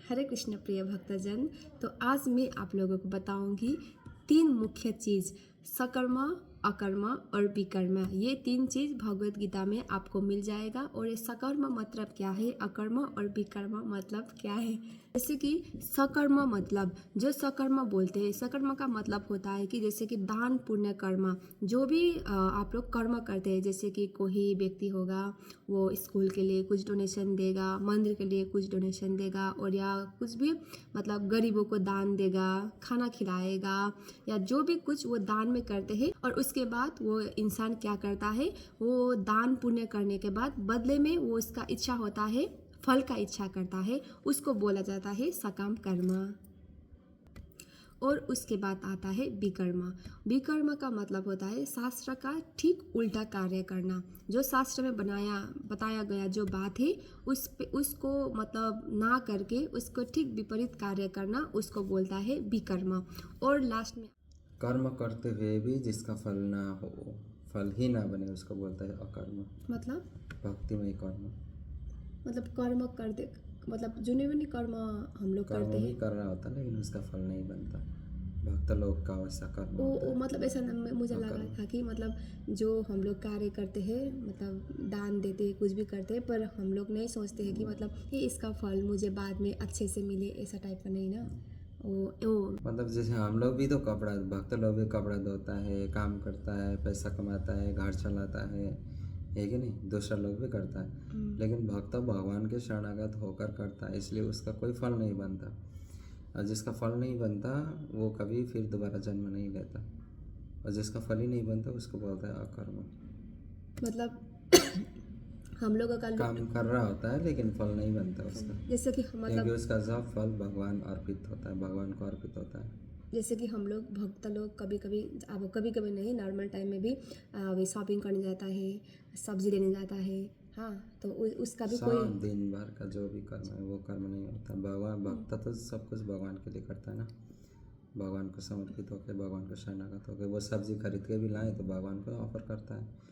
हरे कृष्ण प्रिय भक्तजन। तो आज मैं आप लोगों को बताऊंगी 3 मुख्य चीज़, सकर्म, अकर्म और विकर्म। ये 3 चीज़ भगवत गीता में आपको मिल जाएगा। और ये सकर्म मतलब क्या है, अकर्म और विकर्म मतलब क्या है। जैसे कि सकर्म मतलब, जो सकर्म बोलते हैं, सकर्म का मतलब होता है कि जैसे कि दान पुण्य कर्म, जो भी आप लोग कर्म करते हैं। जैसे कि कोई व्यक्ति होगा, वो स्कूल के लिए कुछ डोनेशन देगा, मंदिर के लिए कुछ डोनेशन देगा, और या कुछ भी मतलब गरीबों को दान देगा, खाना खिलाएगा, या जो भी कुछ वो दान में करते हैं। और उसके बाद वो इंसान क्या करता है, वो दान पुण्य करने के बाद बदले में वो उसका इच्छा होता है, फल का इच्छा करता है, उसको बोला जाता है सकाम कर्म। और उसके बाद आता है विकर्म। विकर्म का मतलब होता है शास्त्र का ठीक उल्टा कार्य करना। जो शास्त्र में बताया गया जो बात है, उसको मतलब ना करके उसको ठीक विपरीत कार्य करना, उसको बोलता है विकर्म। और लास्ट में कर्म करते हुए भी जिसका फल ना हो, फल ही ना बने, उसको बोलता है अकर्म। मतलब भक्तिमय कर्म। कर्म कर दे, मतलब जुने कर्म हम लोग कर्म करते भी हैं। कर रहा होता है लेकिन उसका फल नहीं बनता। भक्त लोग का वैसा कर्म होता वो है मतलब ऐसा मुझे लगा अकर्म। था कि मतलब जो हम लोग कार्य करते हैं, मतलब दान देते हैं, कुछ भी करते हैं, पर हम लोग नहीं सोचते हैं कि मतलब ये इसका फल मुझे बाद में अच्छे से मिले, ऐसा टाइप का नहीं ना। वो मतलब जैसे हम लोग भी तो कपड़ा, भक्त लोग भी कपड़ा धोता है, काम करता है, पैसा कमाता है, घर चलाता है कि नहीं? दूसरा लोग भी करता है, लेकिन भक्त भगवान के शरणागत होकर करता है, इसलिए उसका कोई फल नहीं बनता। और जिसका फल नहीं बनता वो कभी फिर दोबारा जन्म नहीं लेता, और जिसका फल ही नहीं बनता उसको बोलता है अकर्म। मतलब हम लोगों का काम कर रहा होता है लेकिन फल नहीं बनता उसका, जैसे कि क्योंकि मतलब उसका सब फल भगवान अर्पित होता है, भगवान को अर्पित होता है। जैसे कि हम लोग भक्त लोग कभी कभी, अब कभी कभी नहीं, नॉर्मल टाइम में भी अभी शॉपिंग करने जाता है, सब्जी लेने जाता है। हाँ, तो उसका भी कोई सब दिन भर का जो भी कर्म है वो कर्म नहीं होता। भगवान भक्त तो सब कुछ भगवान के लिए करता है ना। भगवान को समर्पित होकर, भगवान को शरणागत होकर वो सब्जी खरीद के भी लाए तो भगवान को ऑफर करता है।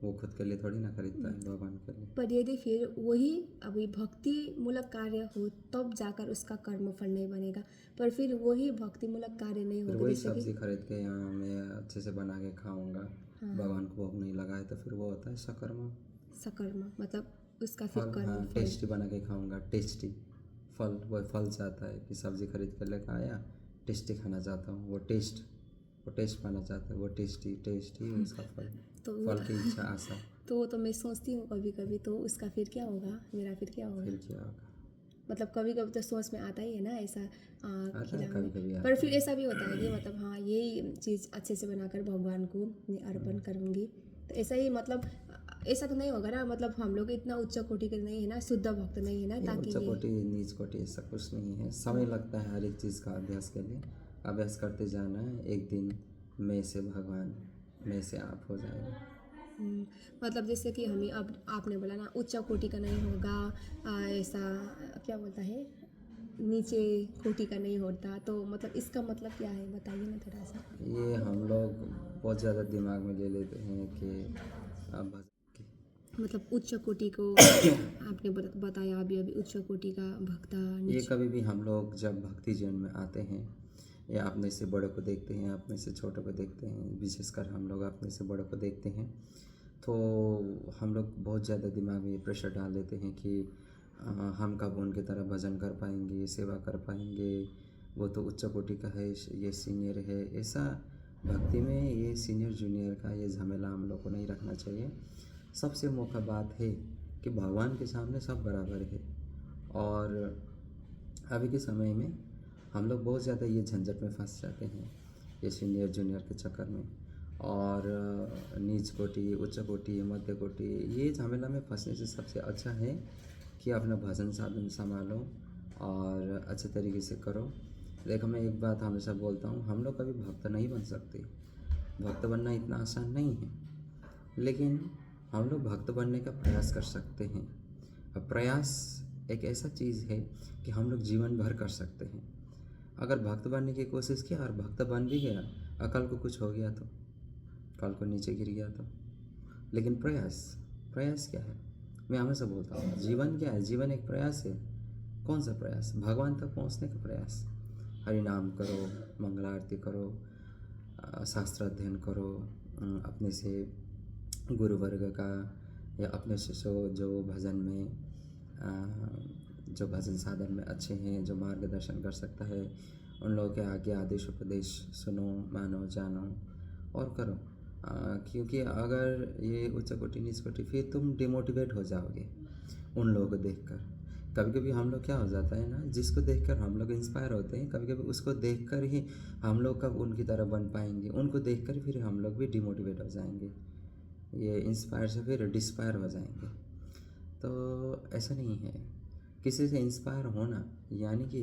वो खुद के लिए थोड़ी ना खरीदता है, भगवान के लिए। पर यदि फिर वही अभी भक्ति मूलक कार्य हो, तब जाकर उसका कर्म फल नहीं बनेगा। पर फिर वही भक्ति मूलक कार्य नहीं फिर होगा, वही जैसे कि सब्जी खरीद के यहाँ मैं अच्छे से बना के खाऊंगा, भगवान को भोग नहीं लगाए तो फिर वो होता है सकर्म। सकर्म, मतलब उसका फिर फल, कर्म हाँ, फल। टेस्टी बना के खाऊंगा, टेस्टी फल। वो फल चाहता है कि सब्जी खरीद कर लेकर आया, टेस्टी खाना चाहता हूँ, वो टेस्ट पाना चाहता है, वो टेस्टी टेस्टी उसका फल, तो फल की इच्छा आशा। तो मैं सोचती हूँ कभी कभी, तो उसका फिर क्या होगा, मेरा फिर क्या होगा। फिर क्या होगा? मतलब कभी कभी तो सोच में आता ही है ना ऐसा, आता है, खिलाऊंगी। कभी कभी पर आता फिर है। ऐसा भी होता है कि मतलब हाँ, यही चीज़ अच्छे से बनाकर भगवान को अर्पण करूँगी, तो ऐसा ही मतलब ऐसा तो नहीं होगा ना, मतलब हम लोग इतना उच्च कोटि के नहीं है ना, शुद्ध भक्त नहीं है ना, ये ताकि उच्च ये कोटि नीच कोटि ऐसा कुछ नहीं है। समय लगता है हर एक चीज़ का अभ्यास के लिए। अभ्यास करते जाना है, एक दिन मैं से भगवान, मैं से आप हो जाएगा। मतलब जैसे कि हमें, अब आपने बोला ना उच्च कोटि का नहीं होगा, ऐसा क्या बोलता है, नीचे कोटि का नहीं होता, तो मतलब इसका मतलब क्या है, बताइए ना थोड़ा सा। ये हम लोग बहुत ज़्यादा दिमाग में ले लेते हैं कि अब मतलब उच्च कोटि को आपने बताया अभी अभी, उच्च कोटि का भक्ता ये नीच। कभी भी हम लोग जब भक्ति जीवन में आते हैं, या अपने से बड़ों को देखते हैं, अपने से छोटों को देखते हैं, विशेषकर हम लोग अपने से बड़ों को देखते हैं, तो हम लोग बहुत ज़्यादा दिमाग में ये प्रेशर डाल देते हैं कि हम कब उनकी तरह भजन कर पाएंगे, सेवा कर पाएंगे, वो तो उच्च कोटि का है, ये सीनियर है। ऐसा भक्ति में ये सीनियर जूनियर का ये झमेला हम लोग को नहीं रखना चाहिए। सबसे मुख्य बात है कि भगवान के सामने सब बराबर है। और अभी के समय में हम लोग बहुत ज़्यादा ये झंझट में फंस जाते हैं, ये सीनियर जूनियर के चक्कर में। और नीच कोटि, उच्च कोटि, मध्य कोटि, ये झमेला में फंसने से सबसे अच्छा है कि अपना भजन साधन संभालो और अच्छे तरीके से करो। देखो, मैं एक बात हमेशा बोलता हूँ, हम लोग कभी भक्त नहीं बन सकते। भक्त बनना इतना आसान नहीं है, लेकिन हम लोग भक्त बनने का प्रयास कर सकते हैं। अब प्रयास एक ऐसा चीज़ है कि हम लोग जीवन भर कर सकते हैं। अगर भक्त बनने की कोशिश किया और भक्त बन भी गया, अकल को कुछ हो गया तो, कल को नीचे गिर गया तो। लेकिन प्रयास, प्रयास क्या है? मैं हमेशा बोलता हूँ, जीवन क्या है? जीवन एक प्रयास है। कौन सा प्रयास? भगवान तक पहुंचने का प्रयास। हरि नाम करो, मंगल आरती करो, शास्त्र अध्ययन करो, अपने से गुरु वर्ग का या अपने से जो भजन में जो भजन साधन में अच्छे हैं, जो मार्गदर्शन कर सकता है, उन लोगों के आगे आदेश उपदेश सुनो, मानो, जानो और करो। क्योंकि अगर ये उच्च कोटि नीच कोटि, फिर तुम डिमोटिवेट हो जाओगे उन लोगों को देखकर। कभी कभी हम लोग क्या हो जाता है ना, जिसको देखकर हम लोग इंस्पायर होते हैं, कभी कभी उसको देखकर ही हम लोग कब उनकी तरह बन पाएंगे, उनको देखकर फिर हम लोग भी डिमोटिवेट हो जाएंगे, ये इंस्पायर से फिर डिस्पायर हो जाएंगे। तो ऐसा नहीं है, किसी से इंस्पायर होना यानी कि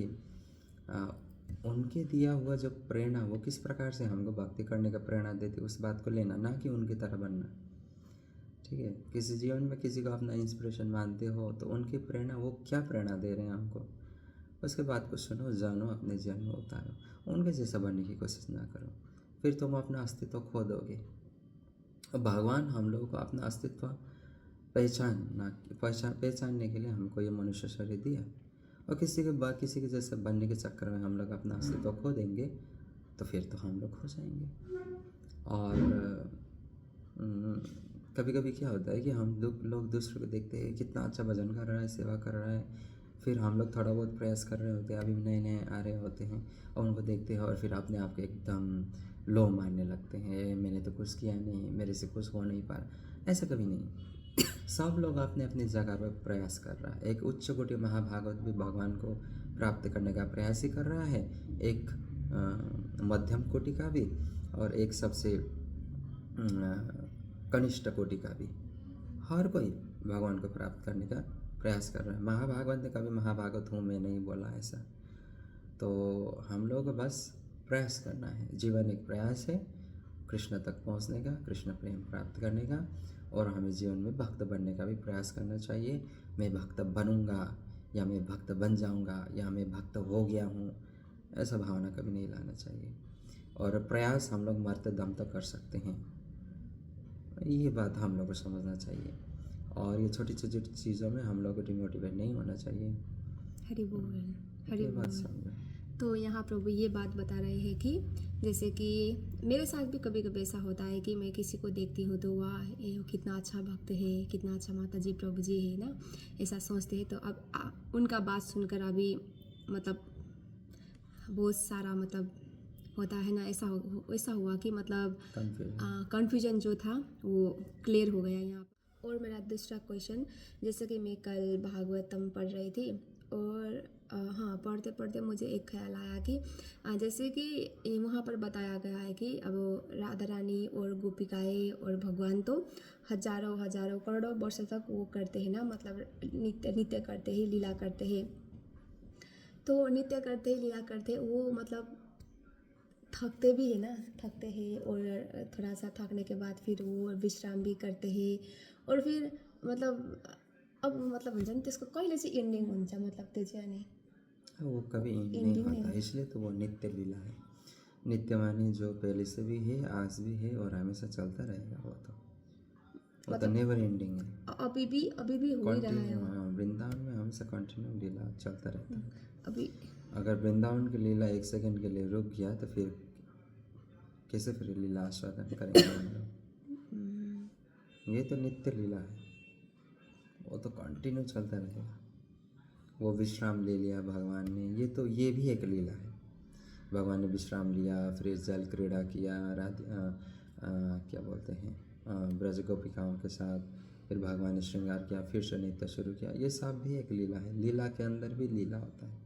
उनके दिया हुआ जो प्रेरणा, वो किस प्रकार से हमको भक्ति करने का प्रेरणा देती, उस बात को लेना, ना कि उनकी तरह बनना। ठीक है, किसी जीवन में किसी को अपना इंस्पिरेशन मानते हो तो उनकी प्रेरणा, वो क्या प्रेरणा दे रहे हैं हमको, उसके बात को सुनो, जानो, अपने जीवन में उतारो। उनके जैसा बनने की कोशिश ना करो, फिर तुम अपना अस्तित्व खो दोगे। और भगवान हम लोगों को अपना अस्तित्व पहचानने के लिए हमको ये मनुष्य शरीर दिया, और किसी के जैसे बनने के चक्कर में हम लोग अपना अस्तित्व खो देंगे तो फिर तो हम लोग खो जाएंगे। और कभी कभी क्या होता है कि हम लोग दूसरों को देखते हैं, कितना अच्छा भजन कर रहा है, सेवा कर रहा है, फिर हम लोग थोड़ा बहुत प्रयास कर रहे होते हैं, अभी नए नए आ रहे होते हैं, और उनको देखते हैं और फिर अपने आप को एकदम लो मारने लगते हैं, मैंने तो कुछ किया नहीं, मेरे से कुछ हो नहीं पा रहा। ऐसा कभी नहीं, सब लोग अपने अपनी जगह पर प्रयास कर रहा है। एक उच्च कोटि महाभागवत भी भगवान को प्राप्त करने का प्रयास ही कर रहा है, एक मध्यम कोटि का भी, और एक सबसे कनिष्ठ कोटि का भी। हर कोई भगवान को प्राप्त करने का प्रयास कर रहा है। महाभागवत ने कभी महाभागवत हूँ मैं नहीं बोला ऐसा। तो हम लोग बस प्रयास करना है, जीवन एक प्रयास है कृष्ण तक पहुँचने का, कृष्ण प्रेम प्राप्त करने का, और हमें जीवन में भक्त बनने का भी प्रयास करना चाहिए। मैं भक्त बनूंगा या मैं भक्त बन जाऊंगा या मैं भक्त हो गया हूँ, ऐसा भावना कभी नहीं लाना चाहिए। और प्रयास हम लोग मरते दम तक कर सकते हैं, ये बात हम लोग को समझना चाहिए। और ये छोटी छोटी चीज़ों में हम लोग को डिमोटिवेट नहीं होना चाहिए। हरि बोल, हरि ये बात बोल। समझो। तो यहाँ प्रभु ये बात बता रहे हैं कि जैसे कि मेरे साथ भी कभी कभी ऐसा होता है कि मैं किसी को देखती हूँ तो वाह ये कितना अच्छा भक्त है, कितना अच्छा माता जी प्रभु जी है ना, ऐसा सोचते हैं। तो अब उनका बात सुनकर अभी मतलब बहुत सारा मतलब होता है ना, ऐसा हुआ कि मतलब कन्फ्यूजन जो था वो क्लियर हो गया यहाँ। और मेरा दूसरा क्वेश्चन, जैसे कि मैं कल भागवतम पढ़ रही थी, और हाँ पढ़ते पढ़ते मुझे एक ख्याल आया कि जैसे कि वहाँ पर बताया गया है कि अब राधा रानी और गोपिकाएँ और भगवान तो हजारों करोड़ों वर्ष तक वो करते हैं ना, मतलब नित्य करते हैं, लीला करते हैं। तो नित्य करते लीला करते वो मतलब थकते भी है ना, थकते हैं, और थोड़ा सा थकने के बाद फिर वो विश्राम भी करते हैं, और फिर मतलब अब मतलब हुन्छ नि त्यसको कहिले चाहिँ एन्डिङ हुन्छ, मतलब त्यो चाहिँ अनि वो कभी नहीं होता, इसलिए तो वो नित्य लीला है। नित्य मानी जो पहले से भी है, आज भी है और हमेशा चलता रहेगा। वो तो नेवर एंडिंग है, अभी भी हो ही रहा है। वृंदावन में हमेशा कंटिन्यू लीला चलता रहता है। अभी अगर वृंदावन की लीला एक सेकंड के लिए रुक गया तो फिर कैसे फिर लीला आस्वादन करेंगे हम लोग। ये तो नित्य लीला है, वो तो कंटिन्यू चलता रहेगा। वो विश्राम ले लिया भगवान ने, ये भी एक लीला है। भगवान ने विश्राम लिया, फिर जल क्रीड़ा किया, क्या बोलते हैं, ब्रज गोपिकाओं के साथ, फिर भगवान ने श्रृंगार किया, फिर से नृत्य शुरू किया। ये सब भी एक लीला है, लीला के अंदर भी लीला होता है।